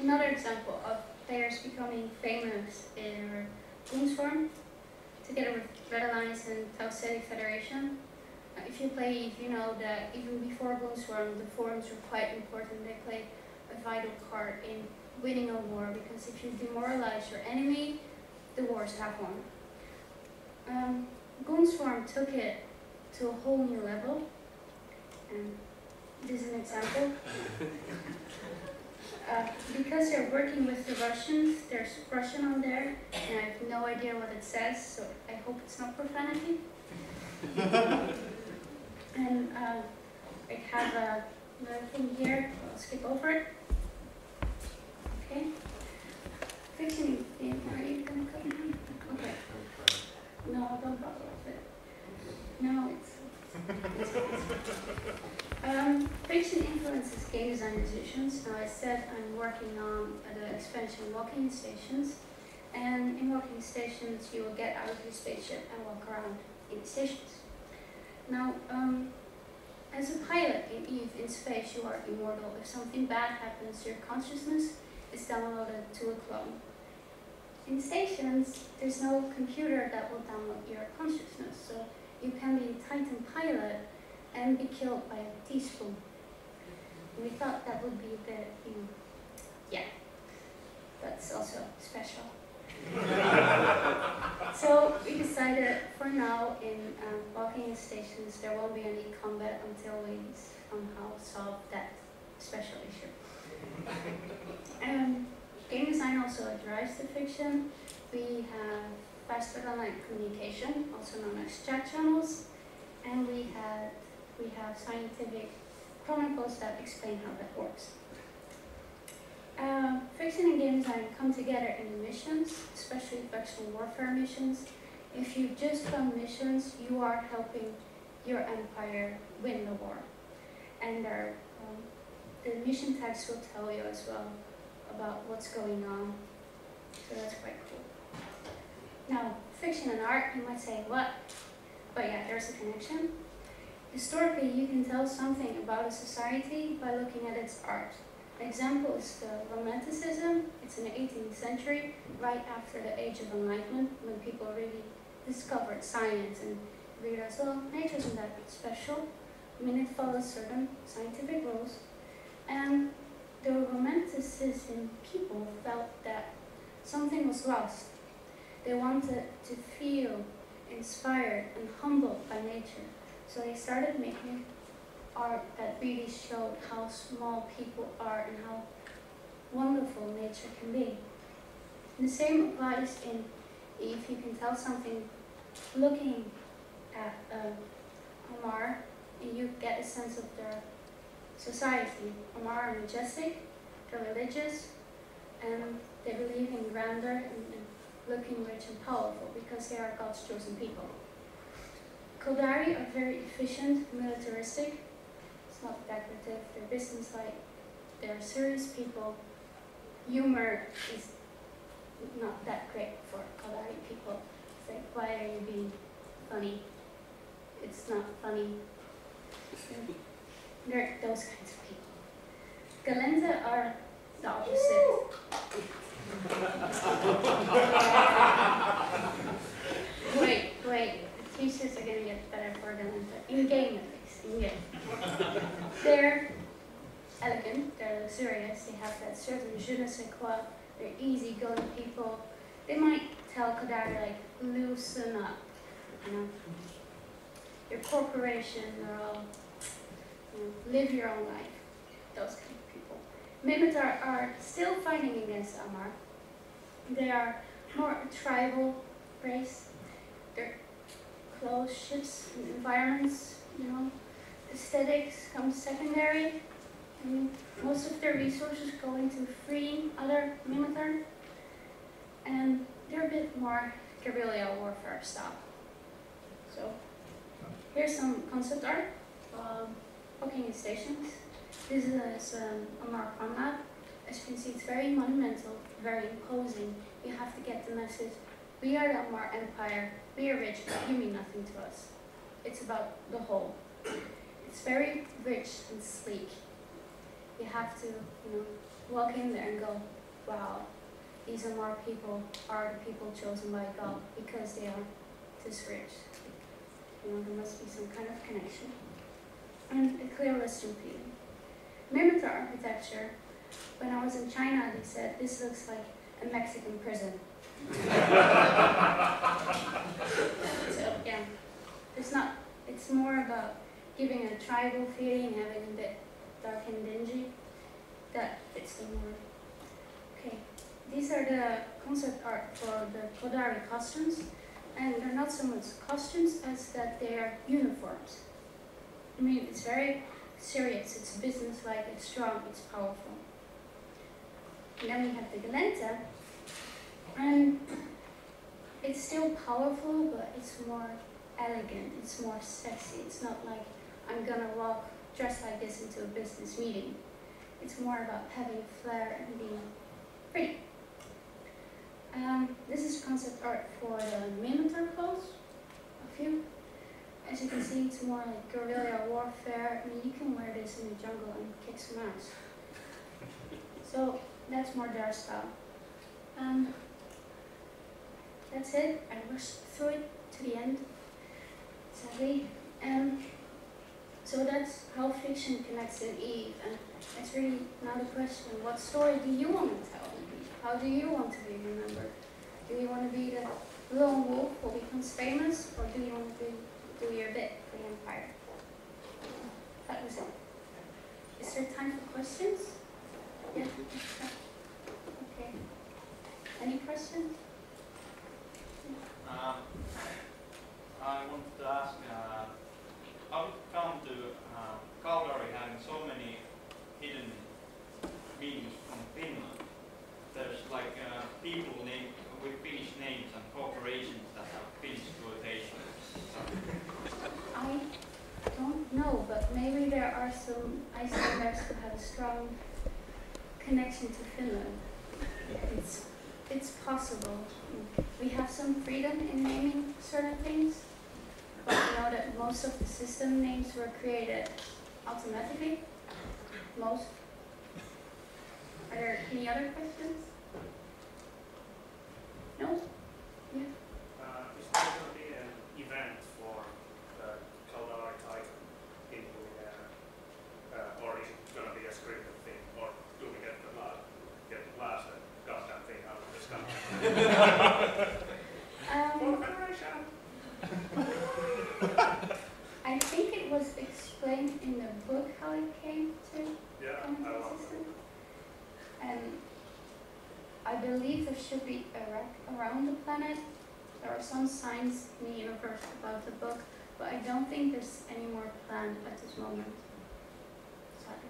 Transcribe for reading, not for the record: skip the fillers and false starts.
Another example of players becoming famous in Goonswarm, together with Red Alliance and Tausedi Federation. If you know that even before Goonswarm, the forums were quite important. They played a vital part in winning a war, because if you demoralize your enemy, the wars have won. Goonswarm took it to a whole new level, and this is an example. Because they're working with the Russians, there's Russian on there, and I have no idea what it says, so I hope it's not profanity. And I have another thing here, I'll skip over it. Okay. Fiction, are you going to cut me? Okay. No, don't bother with it. No, it's fiction influences game design decisions. Now, I said I'm working on the expansion walking stations, and in walking stations you will get out of your spaceship and walk around in the stations. Now, as a pilot in EVE in space, you are immortal. If something bad happens, your consciousness is downloaded to a clone. In stations, there's no computer that will download your consciousness, so you can be a Titan pilot and be killed by a teaspoon. We thought that would be a bit, yeah, that's also special. So we decided for now in walking stations there won't be any combat until we somehow solve that special issue. Game design also drives the fiction. We have faster online communication, also known as chat channels, and we have scientific chronicles that explain how that works. Fiction and game design come together in the missions, especially factional warfare missions. If you just run missions, you are helping your empire win the war. And the mission text will tell you as well about what's going on, so that's quite cool. Now, fiction and art, you might say, what? But yeah, there's a connection. Historically, you can tell something about a society by looking at its art. An example is the Romanticism. It's in the 18th century, right after the Age of Enlightenment, when people really discovered science and realized, well, nature isn't that special. I mean, it follows certain scientific rules. And the Romanticism people felt that something was lost. They wanted to feel inspired and humbled by nature. So they started making art that really showed how small people are and how wonderful nature can be. And the same applies in if you can tell something looking at Amar, and you get a sense of their society. Amar are majestic, they're religious, and they believe in grandeur and looking rich and powerful because they are God's chosen people. Kaldari are very efficient, militaristic. It's not decorative, they're businesslike, they're serious people. Humor is not that great for Kaldari people. It's like, why are you being funny? It's not funny. They're those kinds of people. Galenta are the opposite. Wait, the t-shirts are gonna get better for Galenta. In game, at least, in game. They're elegant, they're luxurious, they have that certain je ne sais quoi, they're easygoing people. They might tell Kaldari, like, loosen up, you know. Your corporation, they're all, live your own life, those kind of people. Mimitar are still fighting against Amar. They are more a tribal race. They're closed ships and environments, Aesthetics come secondary, and most of their resources go into freeing other Mimitar. And they're a bit more guerrilla warfare style. So here's some concept art. Walking in stations. This is Amar Promenade. As you can see, it's very monumental, very imposing. You have to get the message. We are the Amar Empire. We are rich, but you mean nothing to us. It's about the whole. It's very rich and sleek. You have to, walk in there and go, wow, these are more people, are the people chosen by God because they are this rich. You know, there must be some kind of connection. And a clear Western feeling. Perimeter architecture, when I was in China, they said, this looks like a Mexican prison. So, yeah, it's more about giving a tribal feeling, having a bit dark and dingy. That fits the mood. Okay, these are the concept art for the Kodari costumes, and they're not so much costumes as that they are uniforms. I mean, it's very serious, it's business-like, it's strong, it's powerful. And then we have the Galenta, and it's still powerful, but it's more elegant, it's more sexy. It's not like I'm gonna walk dressed like this into a business meeting. It's more about having flair and being pretty. This is concept art for the Minotaur clothes, a few. As you can see, it's more like guerrilla warfare. I mean, you can wear this in the jungle and kick some ass. So that's more their style. That's it. I rushed through it to the end, sadly. So that's how fiction connects in Eve, and it's really now the question: what story do you want to tell? How do you want to be remembered? Do you want to be the lone wolf who becomes famous, or do you want to do your bit for the empire? That was it. Is there time for questions? Yeah. Okay. Any questions? I wanted to ask, how did it come to Calgary having so many hidden meanings from Finland? There's like people named with Finnish names and corporations that have Finnish quotations. I don't know, but maybe there are some Icelanders who have a strong connection to Finland. It's possible. We have some freedom in naming certain things, but we know that most of the system names were created automatically. Most. Are there any other questions? No? Yeah. Is there going to be an event for the Kaldari Titan people there? Or is it going to be a scripted thing? Or do we get the last goddamn thing out of this country? I think it was explained in the book how it came to come into existence. And I believe there should be a wreck around the planet. There are some signs in the universe about the book, but I don't think there's any more planned at this moment. Sadly.